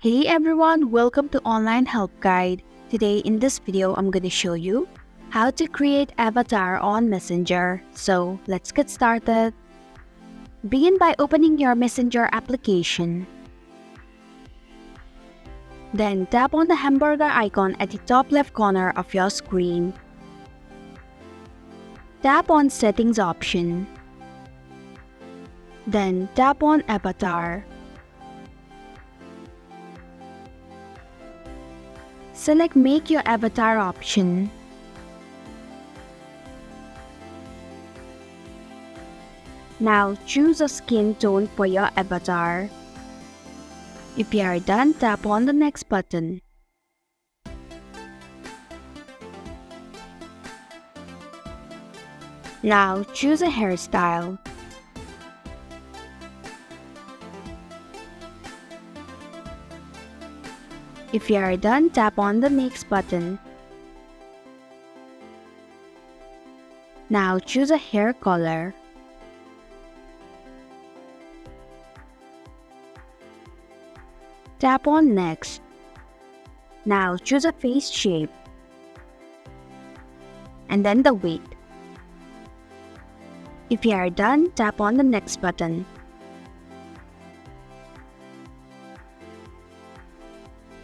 Hey everyone, welcome to Online Help Guide. Today in this video, I'm going to show you how to create avatar on Messenger. So let's get started. Begin by opening your Messenger application. Then tap on the hamburger icon at the top left corner of your screen. Tap on Settings option. Then tap on Avatar. Select Make Your Avatar option. Now choose a skin tone for your avatar. If you are done, tap on the Next button. Now choose a hairstyle. If you are done, tap on the Next button. Now choose a hair color. Tap on Next. Now choose a face shape. And then the weight. If you are done, tap on the Next button.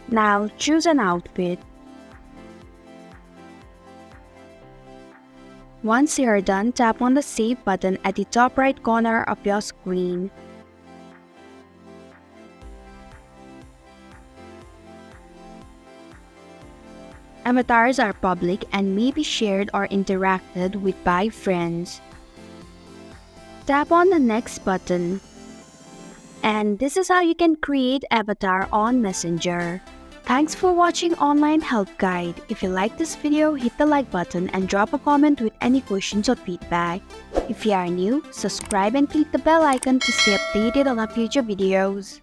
Now choose an outfit. Once you are done, tap on the Save button at the top right corner of your screen. Avatars are public and may be shared or interacted with by friends. Tap on the Next button. And this is how you can create avatar on Messenger. Thanks for watching Online Help Guide. If you like this video, hit the like button and drop a comment with any questions or feedback. If you are new, subscribe and click the bell icon to stay updated on our future videos.